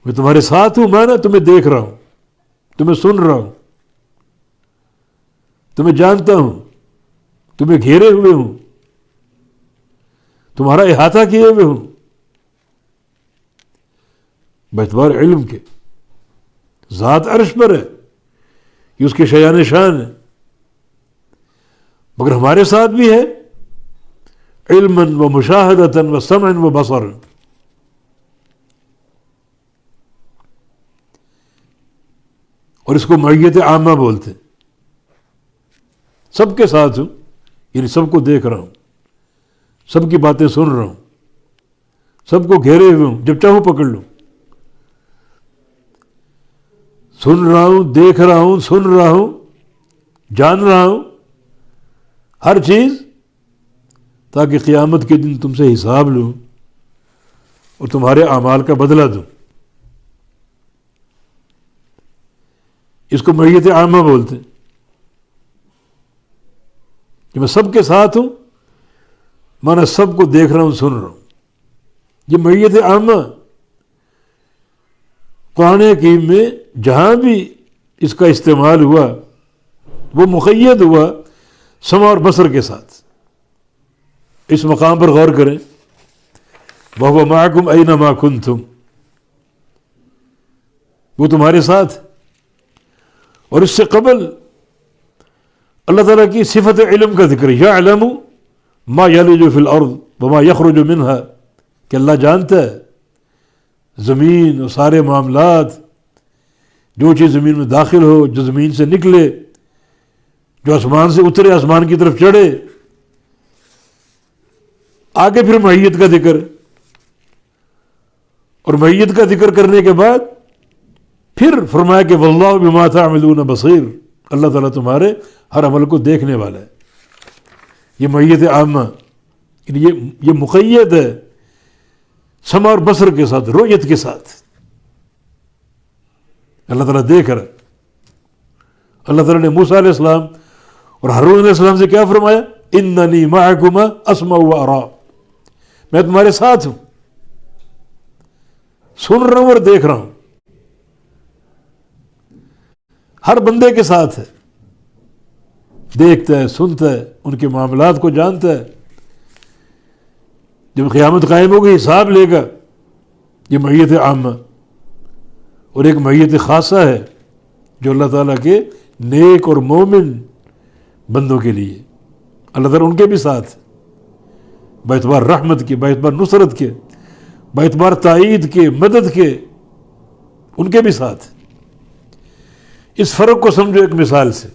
میں تمہارے ساتھ ہوں، میں نا تمہیں دیکھ رہا ہوں، تمہیں سن رہا ہوں، تمہیں جانتا ہوں، تمہیں گھیرے ہوئے ہوں، تمہارا احاطہ کیے ہوئے ہوں، باعتبار علم کے۔ ذات عرش پر ہے، یہ اس کے شایان شان ہے، مگر ہمارے ساتھ بھی ہے، علما و مشاہدتا و سمعا و بصرا۔ اور اس کو معیت عامہ بولتے ہیں، سب کے ساتھ ہوں، یعنی سب کو دیکھ رہا ہوں، سب کی باتیں سن رہا ہوں، سب کو گھیرے ہوئے ہوں، جب چاہوں پکڑ لوں، سن رہا ہوں، دیکھ رہا ہوں، سن رہا ہوں، جان رہا ہوں، ہر چیز، تاکہ قیامت کے دن تم سے حساب لوں اور تمہارے اعمال کا بدلہ دوں۔ اس کو معیت عامہ بولتے ہیں کہ میں سب کے ساتھ ہوں، مانا سب کو دیکھ رہا ہوں، سن رہا ہوں۔ یہ معیت عامہ قرآن حکیم میں جہاں بھی اس کا استعمال ہوا وہ مقید ہوا سمع اور بصر کے ساتھ۔ اس مقام پر غور کریں، وَهُوَ مَعَكُمْ أَيْنَمَا كُنْتُمْ، وہ تمہارے ساتھ۔ اور اس سے قبل اللہ تعالیٰ کی صفت علم کا ذکر، یعلم ما یلج فی الارض وما یخرج منہا، کہ اللہ جانتا ہے زمین اور سارے معاملات، جو چیز زمین میں داخل ہو، جو زمین سے نکلے، جو آسمان سے اترے، آسمان کی طرف چڑھے۔ آگے پھر معیت کا ذکر، اور معیت کا ذکر کرنے کے بعد پھر فرمایا کہ واللہ بما تعملون بصیر، اللہ تعالیٰ تمہارے ہر عمل کو دیکھنے والا ہے۔ یہ معیت عامہ، یعنی یہ مقید ہے سمع اور بصر کے ساتھ، رؤیت کے ساتھ۔ اللہ تعالیٰ دیکھ رہا ہے۔ اللہ تعالیٰ نے موسیٰ علیہ السلام اور ہارون علیہ السلام سے کیا فرمایا؟ اننی معکما اسمع و ارا، میں تمہارے ساتھ ہوں، سن رہا ہوں اور دیکھ رہا ہوں۔ ہر بندے کے ساتھ ہے، دیکھتا ہے، سنتا ہے، ان کے معاملات کو جانتا ہے۔ جب قیامت قائم ہوگی، حساب لے گا۔ یہ معیت عامہ۔ اور ایک معیت خاصہ ہے جو اللہ تعالیٰ کے نیک اور مومن بندوں کے لیے، اللہ تعالیٰ ان کے بھی ساتھ، باعتبار رحمت کے، باعتبار نصرت کے، باعتبار تائید کے، مدد کے، ان کے بھی ساتھ۔ اس فرق کو سمجھو ایک مثال سے،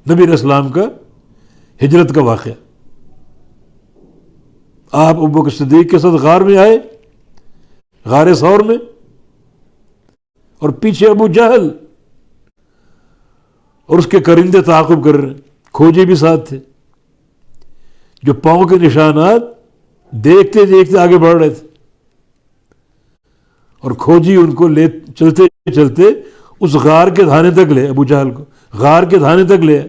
نبی علیہ السلام کا ہجرت کا واقعہ۔ آپ ابوبکر صدیق کے ساتھ غار میں آئے، غار ثور میں، اور پیچھے ابو جہل اور اس کے کرندے تعاقب کر رہے ہیں، کھوجی بھی ساتھ تھے جو پاؤں کے نشانات دیکھتے دیکھتے آگے بڑھ رہے تھے، اور کھوجی ان کو لے چلتے چلتے اس غار کے دھانے تک لے، ابو جہل کو غار کے دھانے تک لے۔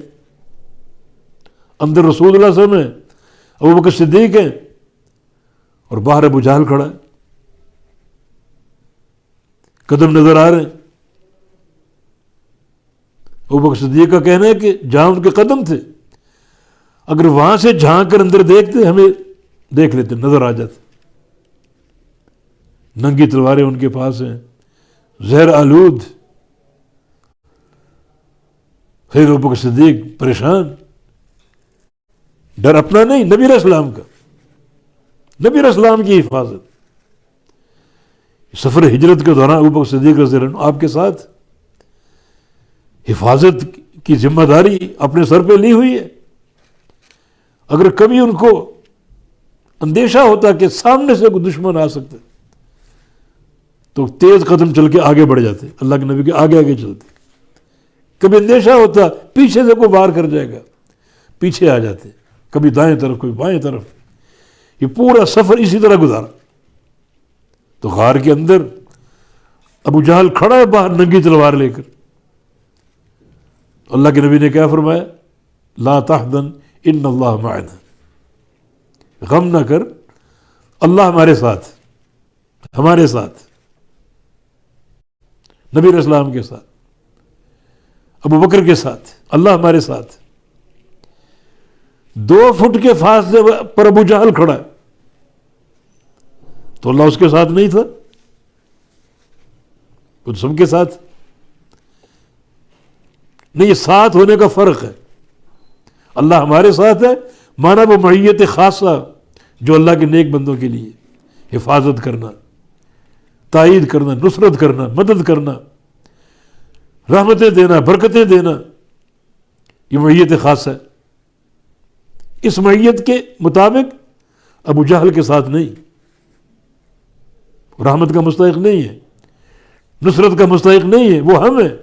اندر رسول اللہ صلی اللہ علیہ وسلم ہے، ابوبکر صدیق ہیں، اور باہر ابو جہل کھڑا ہے، قدم نظر آ رہے ہیں۔ ابوبکر صدیق کا کہنا ہے کہ جہاں ان کے قدم تھے، اگر وہاں سے جھانک کر اندر دیکھتے ہمیں دیکھ لیتے، نظر آ جاتے۔ ننگی تلواریں ان کے پاس ہیں، زہر آلود۔ پھر ابوبکر صدیق پریشان، ڈر اپنا نہیں، نبی علیہ السلام کا، نبی علیہ السلام کی حفاظت۔ سفر ہجرت کے دوران ابوبکر صدیق رضی اللہ عنہ آپ کے ساتھ، حفاظت کی ذمہ داری اپنے سر پہ لی ہوئی ہے۔ اگر کبھی ان کو اندیشہ ہوتا کہ سامنے سے کوئی دشمن آ سکتا تو تیز قدم چل کے آگے بڑھ جاتے، اللہ کے نبی کے آگے آگے چلتے۔ کبھی اندیشہ ہوتا پیچھے سے کوئی وار کر جائے گا، پیچھے آ جاتے، کبھی دائیں طرف کبھی بائیں طرف۔ یہ پورا سفر اسی طرح گزارا۔ تو غار کے اندر ابو جہل کھڑا ہے باہر ننگی تلوار لے کر۔ اللہ کے نبی نے کیا فرمایا؟ لا تحزن ان اللہ معنا، غم نہ کر، اللہ ہمارے ساتھ، ہمارے ساتھ۔ نبی علیہ السلام کے ساتھ، ابو بکر کے ساتھ، اللہ ہمارے ساتھ. 2 فٹ کے فاصلے پر ابو جہل کھڑا ہے تو اللہ اس کے ساتھ نہیں تھا؟ وہ سب کے ساتھ نہیں. یہ ساتھ ہونے کا فرق ہے. اللہ ہمارے ساتھ ہے مانا وہ معیت خاصہ جو اللہ کے نیک بندوں کے لیے حفاظت کرنا، تائید کرنا، نصرت کرنا، مدد کرنا، رحمتیں دینا، برکتیں دینا، یہ معیت خاصہ ہے. اس معیت کے مطابق ابو جہل کے ساتھ نہیں، رحمت کا مستحق نہیں ہے، نصرت کا مستحق نہیں ہے، وہ ہم ہیں.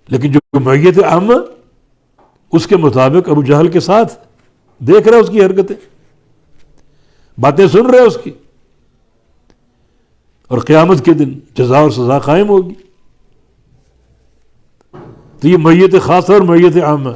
لیکن جو معیت عامہ اس کے مطابق ابو جہل کے ساتھ، دیکھ رہا اس کی حرکتیں، باتیں سن رہے اس کی، اور قیامت کے دن جزا اور سزا قائم ہوگی. تو یہ معیت خاصہ اور معیت عامہ.